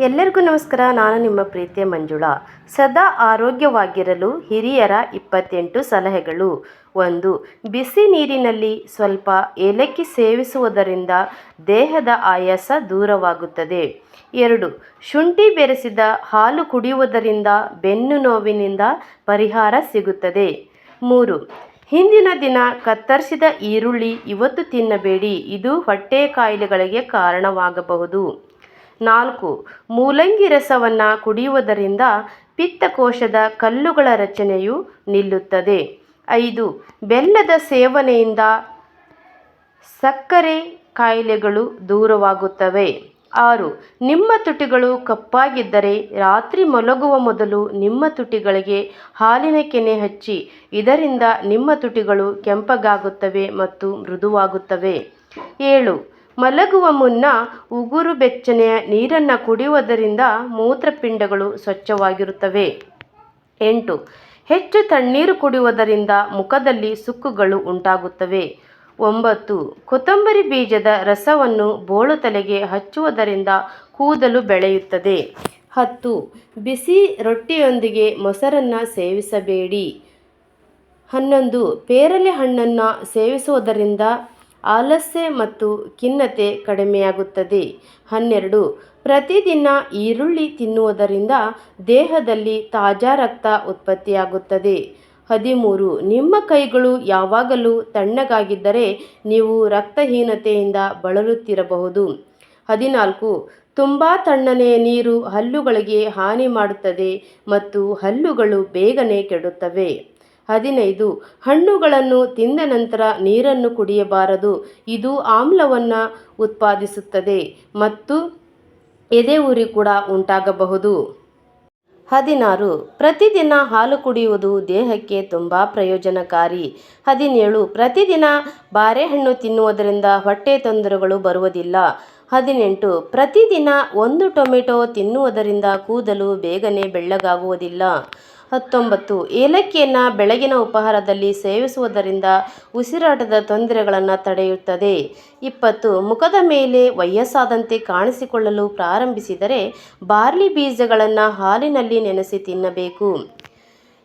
ಎಲ್ಲರಿಗೂ ನಮಸ್ಕಾರ. ನಾನು ನಿಮ್ಮ ಪ್ರೀತಿಯ ಮಂಜುಳಾ. ಸದಾ ಆರೋಗ್ಯವಾಗಿರಲು ಹಿರಿಯರ 28 ಸಲಹೆಗಳು. 1. ಬಿಸಿ ನೀರಿನಲ್ಲಿ ಸ್ವಲ್ಪ ಏಲಕ್ಕಿ ಸೇವಿಸುವುದರಿಂದ ದೇಹದ ಆಯಾಸ ದೂರವಾಗುತ್ತದೆ. 2. ಶುಂಠಿ ಬೆರೆಸಿದ ಹಾಲು ಕುಡಿಯುವುದರಿಂದ ಬೆನ್ನು ನೋವಿನಿಂದ ಪರಿಹಾರ ಸಿಗುತ್ತದೆ. 3. ಹಿಂದಿನ ದಿನ ಕತ್ತರಿಸಿದ ಈರುಳ್ಳಿ ಇವತ್ತು ತಿನ್ನಬೇಡಿ, ಇದು ಹೊಟ್ಟೆ ಕಾಯಿಲೆಗಳಿಗೆ ಕಾರಣವಾಗಬಹುದು. 4. ಮೂಲಂಗಿ ರಸವನ್ನು ಕುಡಿಯುವುದರಿಂದ ಪಿತ್ತಕೋಶದ ಕಲ್ಲುಗಳ ರಚನೆಯು ನಿಲ್ಲುತ್ತದೆ. 5. ಬೆಲ್ಲದ ಸೇವನೆಯಿಂದ ಸಕ್ಕರೆ ಕಾಯಿಲೆಗಳು ದೂರವಾಗುತ್ತವೆ. 6. ನಿಮ್ಮ ತುಟಿಗಳು ಕಪ್ಪಾಗಿದ್ದರೆ ರಾತ್ರಿ ಮಲಗುವ ಮೊದಲು ನಿಮ್ಮ ತುಟಿಗಳಿಗೆ ಹಾಲಿನ ಕೆನೆ ಹಚ್ಚಿ, ಇದರಿಂದ ನಿಮ್ಮ ತುಟಿಗಳು ಕೆಂಪಗಾಗುತ್ತವೆ ಮತ್ತು ಮೃದುವಾಗುತ್ತವೆ. 7. ಮಲಗುವ ಮುನ್ನ ಉಗುರು ಬೆಚ್ಚನೆಯ ನೀರನ್ನು ಕುಡಿಯುವುದರಿಂದ ಮೂತ್ರಪಿಂಡಗಳು ಸ್ವಚ್ಛವಾಗಿರುತ್ತವೆ. 8. ಹೆಚ್ಚು ತಣ್ಣೀರು ಕುಡಿಯುವುದರಿಂದ ಮುಖದಲ್ಲಿ ಸುಕ್ಕುಗಳು ಉಂಟಾಗುತ್ತವೆ. 9. ಕೊತ್ತಂಬರಿ ಬೀಜದ ರಸವನ್ನು ಬೋಳು ತಲೆಗೆ ಹಚ್ಚುವುದರಿಂದ ಕೂದಲು ಬೆಳೆಯುತ್ತದೆ. 10. ಬಿಸಿ ರೊಟ್ಟಿಯೊಂದಿಗೆ ಮೊಸರನ್ನು ಸೇವಿಸಬೇಡಿ. 11. ಪೇರಲೆ ಹಣ್ಣನ್ನು ಸೇವಿಸುವುದರಿಂದ ಆಲಸ್ಯ ಮತ್ತು ಖಿನ್ನತೆ ಕಡಿಮೆಯಾಗುತ್ತದೆ. 12. ಪ್ರತಿದಿನ ಈರುಳ್ಳಿ ತಿನ್ನುವುದರಿಂದ ದೇಹದಲ್ಲಿ ತಾಜಾ ರಕ್ತ ಉತ್ಪತ್ತಿಯಾಗುತ್ತದೆ. 13. ನಿಮ್ಮ ಕೈಗಳು ಯಾವಾಗಲೂ ತಣ್ಣಗಾಗಿದ್ದರೆ ನೀವು ರಕ್ತಹೀನತೆಯಿಂದ ಬಳಲುತ್ತಿರಬಹುದು. 14. ತುಂಬ ತಣ್ಣನೆಯ ನೀರು ಹಲ್ಲುಗಳಿಗೆ ಹಾನಿ ಮಾಡುತ್ತದೆ ಮತ್ತು ಹಲ್ಲುಗಳು ಬೇಗನೆ ಕೆಡುತ್ತವೆ. 15. ಹಣ್ಣುಗಳನ್ನು ತಿಂದ ನಂತರ ನೀರನ್ನು ಕುಡಿಯಬಾರದು, ಇದು ಆಮ್ಲವನ್ನು ಉತ್ಪಾದಿಸುತ್ತದೆ ಮತ್ತು ಎದೆಯುರಿ ಕೂಡ ಉಂಟಾಗಬಹುದು. 16. ಪ್ರತಿದಿನ ಹಾಲು ಕುಡಿಯುವುದು ದೇಹಕ್ಕೆ ತುಂಬ ಪ್ರಯೋಜನಕಾರಿ. 17. ಪ್ರತಿದಿನ ಬಾರೆಹಣ್ಣು ತಿನ್ನುವುದರಿಂದ ಹೊಟ್ಟೆ ತೊಂದರೆಗಳು ಬರುವುದಿಲ್ಲ. 18. ಪ್ರತಿದಿನ 1 ಟೊಮೆಟೊ ತಿನ್ನುವುದರಿಂದ ಕೂದಲು ಬೇಗನೆ ಬೆಳ್ಳಗಾಗುವುದಿಲ್ಲ. 19. ಏಲಕ್ಕಿಯನ್ನು ಬೆಳಗಿನ ಉಪಹಾರದಲ್ಲಿ ಸೇವಿಸುವುದರಿಂದ ಉಸಿರಾಟದ ತೊಂದರೆಗಳನ್ನು ತಡೆಯುತ್ತದೆ. 20. ಮುಖದ ಮೇಲೆ ವಯಸ್ಸಾದಂತೆ ಕಾಣಿಸಿಕೊಳ್ಳಲು ಪ್ರಾರಂಭಿಸಿದರೆ ಬಾರ್ಲಿ ಬೀಜಗಳನ್ನು ಹಾಲಿನಲ್ಲಿ ನೆನೆಸಿ ತಿನ್ನಬೇಕು.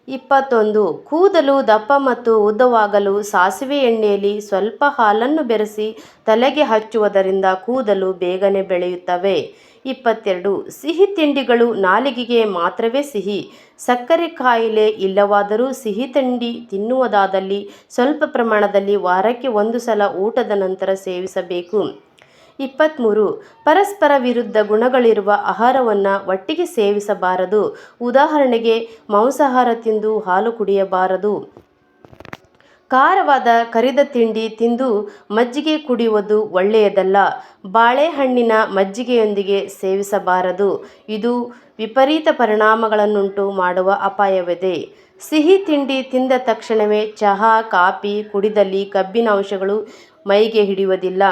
21. ಕೂದಲು ದಪ್ಪ ಮತ್ತು ಉದ್ದವಾಗಲು ಸಾಸಿವೆ ಎಣ್ಣೆಯಲ್ಲಿ ಸ್ವಲ್ಪ ಹಾಲನ್ನು ಬೆರೆಸಿ ತಲೆಗೆ ಹಚ್ಚುವುದರಿಂದ ಕೂದಲು ಬೇಗನೆ ಬೆಳೆಯುತ್ತವೆ. 22. ಸಿಹಿ ತಿಂಡಿಗಳು ನಾಲಿಗೆಗೆ ಮಾತ್ರವೇ ಸಿಹಿ. ಸಕ್ಕರೆ ಕಾಯಿಲೆ ಇಲ್ಲವಾದರೂ ಸಿಹಿ ತಿಂಡಿ ತಿನ್ನುವುದಾದಲ್ಲಿ ಸ್ವಲ್ಪ ಪ್ರಮಾಣದಲ್ಲಿ ವಾರಕ್ಕೆ 1 ಸಲ ಊಟದ ನಂತರ ಸೇವಿಸಬೇಕು. 23. ಪರಸ್ಪರ ವಿರುದ್ಧ ಗುಣಗಳಿರುವ ಆಹಾರವನ್ನು ಒಟ್ಟಿಗೆ ಸೇವಿಸಬಾರದು. ಉದಾಹರಣೆಗೆ, ಮಾಂಸಾಹಾರ ತಿಂದು ಹಾಲು ಕುಡಿಯಬಾರದು. ಖಾರವಾದ ಕರಿದ ತಿಂಡಿ ತಿಂದು ಮಜ್ಜಿಗೆ ಕುಡಿಯುವುದು ಒಳ್ಳೆಯದಲ್ಲ. ಬಾಳೆಹಣ್ಣಿನ ಮಜ್ಜಿಗೆಯೊಂದಿಗೆ ಸೇವಿಸಬಾರದು, ಇದು ವಿಪರೀತ ಪರಿಣಾಮಗಳನ್ನುಂಟು ಮಾಡುವ ಅಪಾಯವಿದೆ. ಸಿಹಿ ತಿಂಡಿ ತಿಂದ ತಕ್ಷಣವೇ ಚಹಾ, ಕಾಫಿ ಕುಡಿದಲ್ಲಿ ಕಬ್ಬಿಣ ಅಂಶಗಳು ಮೈಗೆ ಹಿಡಿಯುವುದಿಲ್ಲ.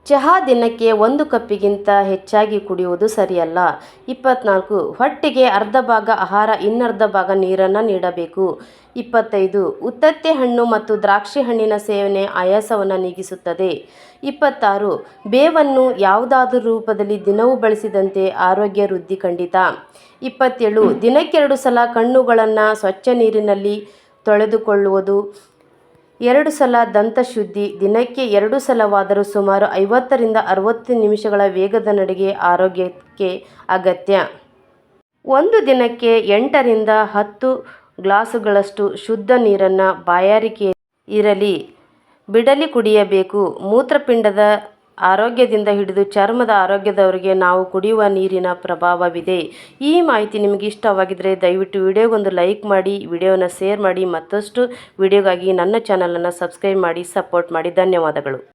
ಚಹಾ ದಿನಕ್ಕೆ 1 ಕಪ್ಪಿಗಿಂತ ಹೆಚ್ಚಾಗಿ ಕುಡಿಯುವುದು ಸರಿಯಲ್ಲ. 24. ಹೊಟ್ಟೆಗೆ ಅರ್ಧ ಭಾಗ ಆಹಾರ, ಇನ್ನರ್ಧ ಭಾಗ ನೀರನ್ನು ನೀಡಬೇಕು. 25. ಉತ್ತತ್ತೆ ಹಣ್ಣು ಮತ್ತು ದ್ರಾಕ್ಷಿ ಹಣ್ಣಿನ ಸೇವನೆ ಆಯಾಸವನ್ನು ನೀಗಿಸುತ್ತದೆ. 26. ಬೇವನ್ನು ಯಾವುದಾದರೂ ರೂಪದಲ್ಲಿ ದಿನವೂ ಬಳಸಿದಂತೆ ಆರೋಗ್ಯ ವೃದ್ಧಿ ಖಂಡಿತ. 27. ದಿನಕ್ಕೆ 2 ಸಲ ಕಣ್ಣುಗಳನ್ನು ಸ್ವಚ್ಛ ನೀರಿನಲ್ಲಿ ತೊಳೆದುಕೊಳ್ಳುವುದು. 2 ಸಲ ದಂತಶುದ್ಧಿ. ದಿನಕ್ಕೆ 2 ಸಲವಾದರೂ ಸುಮಾರು 50 ರಿಂದ 60 ನಿಮಿಷಗಳ ವೇಗದ ನಡಿಗೆ ಆರೋಗ್ಯಕ್ಕೆ ಅಗತ್ಯ. ಒಂದು ದಿನಕ್ಕೆ 8 ರಿಂದ 10 ಗ್ಲಾಸುಗಳಷ್ಟು ಶುದ್ಧ ನೀರನ್ನು ಬಾಯಾರಿಕೆ ಇರಲಿ ಬಿಡಲಿ ಕುಡಿಯಬೇಕು. ಮೂತ್ರಪಿಂಡದ ಆರೋಗ್ಯದಿಂದ ಹಿಡಿದು ಚರ್ಮದ ಆರೋಗ್ಯದವರೆಗೆ ನಾವು ಕುಡಿಯುವ ನೀರಿನ ಪ್ರಭಾವವಿದೆ. ಈ ಮಾಹಿತಿ ನಿಮಗೆ ಇಷ್ಟವಾಗಿದ್ದರೆ ದಯವಿಟ್ಟು ವಿಡಿಯೋಗೊಂದು ಲೈಕ್ ಮಾಡಿ, ವಿಡಿಯೋನ ಶೇರ್ ಮಾಡಿ. ಮತ್ತಷ್ಟು ವಿಡಿಯೋಗಾಗಿ ನನ್ನ ಚಾನಲನ್ನು ಸಬ್ಸ್ಕ್ರೈಬ್ ಮಾಡಿ, ಸಪೋರ್ಟ್ ಮಾಡಿ. ಧನ್ಯವಾದಗಳು.